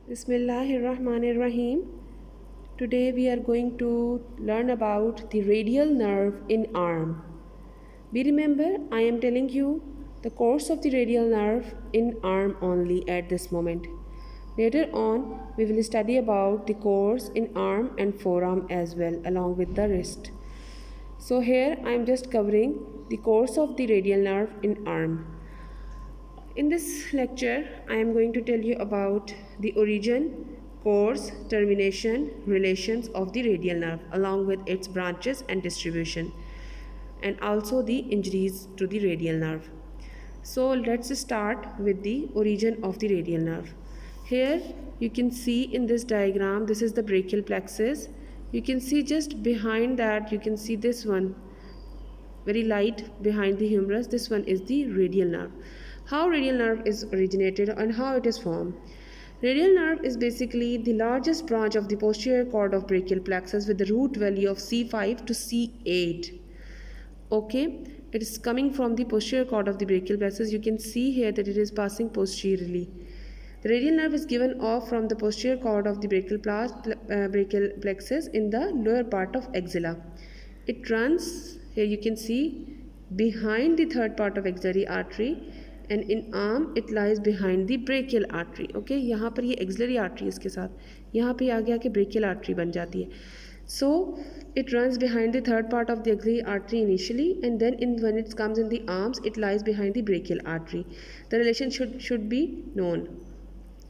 Bismillahirrahmanirrahim. Today we are going to learn about the radial nerve in arm. We remember I am telling you the course of the radial nerve in arm only at this moment. Later on we will study about the course in arm and forearm as well along with the wrist. So here I am just covering the course of the radial nerve in arm. In this lecture, I am going to tell you about the origin, course, termination, relations of the radial nerve along with its branches and distribution, and also the injuries to the radial nerve. So let's start with the origin of the radial nerve. Here you can see in this diagram, this is the brachial plexus. You can see just behind that, you can see this one very light behind the humerus. This one is the radial nerve. How radial nerve is originated and how it is formed. Radial nerve is basically the largest branch of the posterior cord of brachial plexus with the root value of C5 to C8. Okay, it is coming from the posterior cord of the brachial plexus. You can see here that it is passing posteriorly. The radial nerve is given off from the posterior cord of the brachial plexus in the lower part of axilla. It runs, here you can see, behind the third part of axillary artery, and in arm it lies behind the brachial artery. Okay, यहाँ पर ये axillary artery इसके साथ, यहाँ पे आगे आके brachial artery बन जाती है. So it runs behind the third part of the axillary artery initially, and then when it comes in the arms, it lies behind the brachial artery. The relation should be known.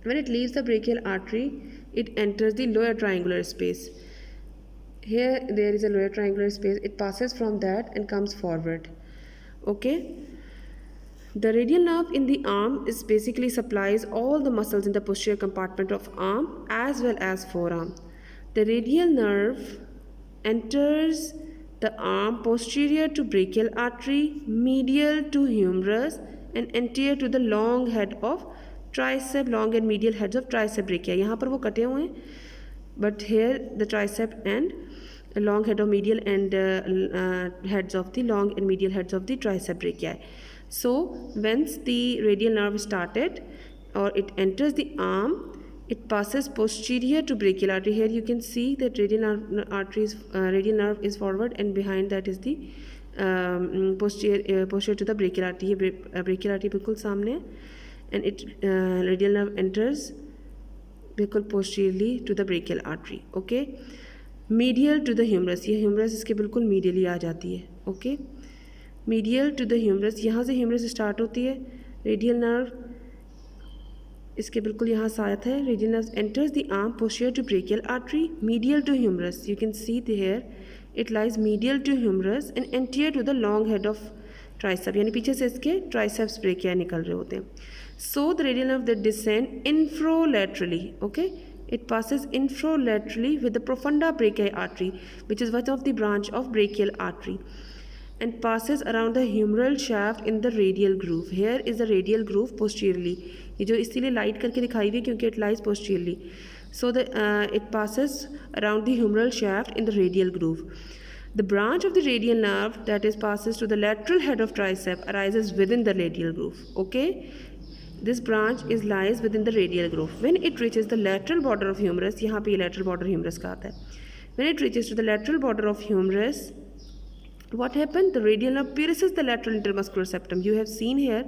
When it leaves the brachial artery, it enters the lower triangular space. Here there is a lower triangular space. It passes from that and comes forward. Okay. The radial nerve in the arm is basically supplies all the muscles in the posterior compartment of arm as well as forearm. The radial nerve enters the arm posterior to brachial artery, medial to humerus, and anterior to the long head of tricep, long and medial heads of tricep brachia. यहाँ पर वो कटे हुए हैं, but here the tricep and long head of medial and heads of the long and medial heads of the tricep brachii. So once the radial nerve started or it enters the arm, it passes posterior to brachial artery. Here you can see that radial nerve is forward, and behind that is the posterior to the brachial artery. Brachial artery बिल्कुल सामने है, and it radial nerve enters बिल्कुल posteriorly to the brachial artery. Okay, medial to the humerus, ये humerus इसके बिल्कुल medially आ जाती है. Okay, medial to the humerus, यहाँ से humerus start होती है. radial nerve इसके बिल्कुल यहाँ साथ है. radial nerve enters the arm posterior to brachial artery, medial to humerus. You can see here it lies medial to humerus and anterior to the long head of tricep, यानी पीछे से इसके triceps brachii निकल रहे होते हैं. So the radial nerve that descend infralaterally. Okay, it passes infralaterally with the profunda brachii artery, which is one of the branch of brachial artery, and passes around the humeral shaft in the radial groove. Here is the radial groove posteriorly. ये जो इसीलिए light करके दिखाई हुई क्योंकि it lies posteriorly. So it passes around the humeral shaft in the radial groove. The branch of the radial nerve that is passes to the lateral head of tricep arises within the radial groove. Okay, this branch lies within the radial groove. When it reaches the lateral border of humerus, यहाँ पे lateral border humerus का आता है. When it reaches to the lateral border of humerus, what happened? The radial nerve pierces the lateral intermuscular septum. You have seen here,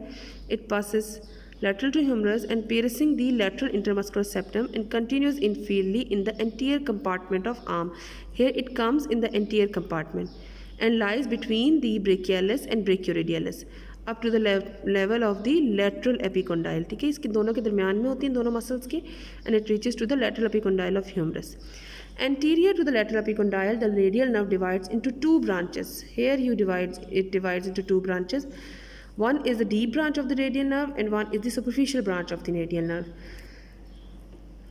it passes lateral to humerus and piercing the lateral intermuscular septum and continues inferiorly in the anterior compartment of arm. Here it comes in the anterior compartment and lies between the brachialis and brachioradialis up to the level of the lateral epicondyle. ठीक है, इसके दोनों के दरमियान में होती हैं दोनों मसल्स के, and it reaches to the lateral epicondyle of humerus. Anterior to the lateral epicondyle, the radial nerve divides into two branches. Here it divides into two branches. One is the deep branch of the radial nerve and one is the superficial branch of the radial nerve.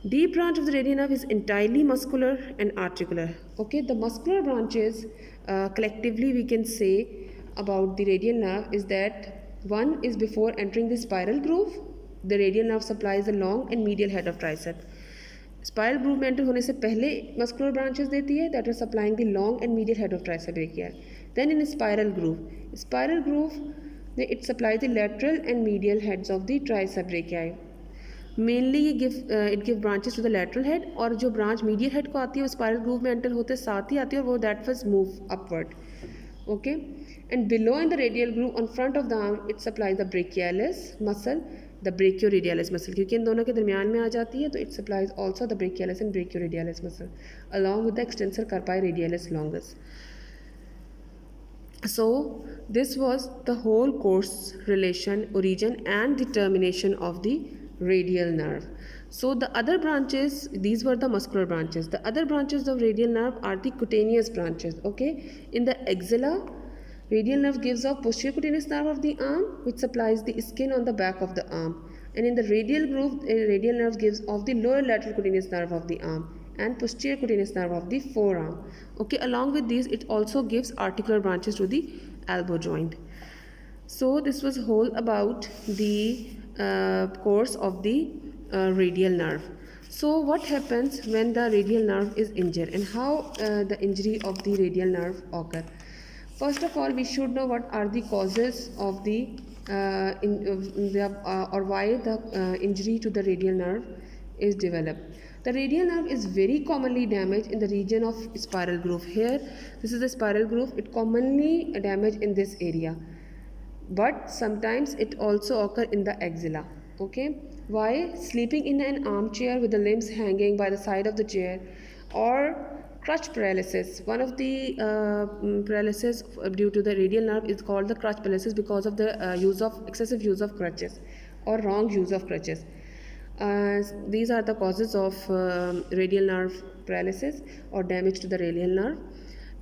Deep branch of the radial nerve is entirely muscular and articular. Okay, the muscular branches collectively we can say about the radial nerve is that one is before entering the spiral groove, the radial nerve supplies the long and medial head of tricep. Spiral groove में enter होने से पहले muscular branches देती है that are supplying the long and medial head of tricep brachii. Then in spiral groove it supplies the lateral and medial heads of the tricep brachii. Mainly ये give branches to the lateral head, और जो branch medial head को आती है वो spiral groove में enter होते साथ ही आती है और वो that was move upward. Okay, and below in the radial groove on front of the arm it supplies the brachialis muscle, the ब्रेकियोरेडियलिस muscle, क्योंकि इन दोनों के दरमियान में आ जाती है तो it supplies also the brachialis and ब्रेकियोरेडियलिस muscle along with the extensor कार्पाई radialis longus. So this was the whole course, relation, origin and determination of the radial nerve. So the other branches, these were the muscular branches. The other branches of radial nerve are the cutaneous branches. Okay, in the axilla, radial nerve gives off posterior cutaneous nerve of the arm, which supplies the skin on the back of the arm. And in the radial groove, radial nerve gives off the lower lateral cutaneous nerve of the arm and posterior cutaneous nerve of the forearm. Okay, along with these it also gives articular branches to the elbow joint. So this was whole about the course of the radial nerve. So what happens when the radial nerve is injured and how the injury of the radial nerve occur? First of all, we should know what are the causes of the or why the injury to the radial nerve is developed. The radial nerve is very commonly damaged in the region of spiral groove. Here, this is the spiral groove. It commonly damaged in this area, but sometimes it also occur in the axilla. Okay, why? Sleeping in an armchair with the limbs hanging by the side of the chair, or crutch paralysis. One of the paralysis due to the radial nerve is called the crutch paralysis because of the excessive use of crutches or wrong use of crutches. These are the causes of radial nerve paralysis or damage to the radial nerve.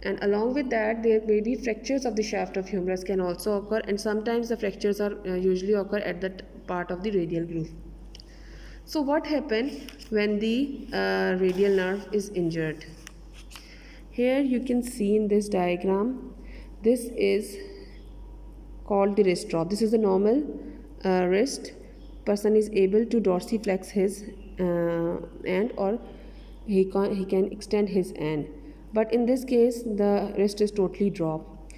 And along with that, there may be fractures of the shaft of humerus can also occur, and sometimes the fractures are usually occur at that part of the radial groove. So what happens when the radial nerve is injured? Here you can see in this diagram, this is called the wrist drop. This is the normal wrist. Person is able to dorsiflex his hand, or he can extend his hand, but in this case the wrist is totally dropped.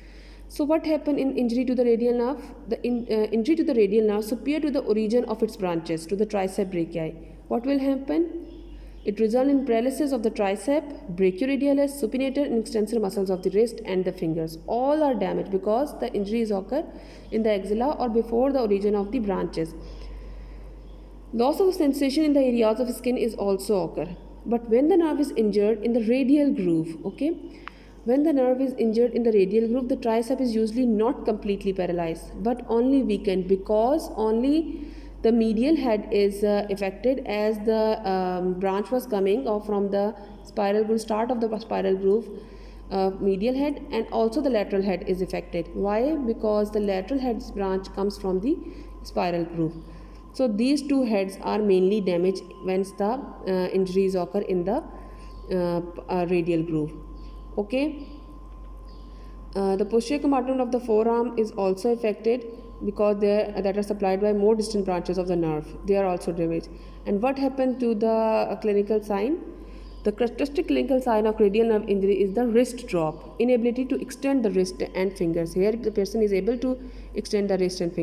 So what happened in injury to the radial nerve? The injury to the radial nerve superior to the origin of its branches to the tricep brachii. What will happen? It results in paralysis of the tricep, brachioradialis, supinator and extensor muscles of the wrist and the fingers. All are damaged because the injuries occur in the axilla or before the origin of the branches. Loss of sensation in the areas of skin is also occur. But when the nerve is injured in the radial groove, okay, when the nerve is injured in the radial groove, the tricep is usually not completely paralyzed, but only weakened, because only the medial head is affected, as the branch was coming off from the spiral groove, start of the spiral groove, medial head, and also the lateral head is affected. Why? Because the lateral head's branch comes from the spiral groove. So these two heads are mainly damaged when the injuries occur in the radial groove. Okay. The posterior compartment of the forearm is also affected because that are supplied by more distant branches of the nerve. They are also damaged. And what happened to the clinical sign? The characteristic clinical sign of radial nerve injury is the wrist drop, inability to extend the wrist and fingers. Here the person is able to extend the wrist and fingers.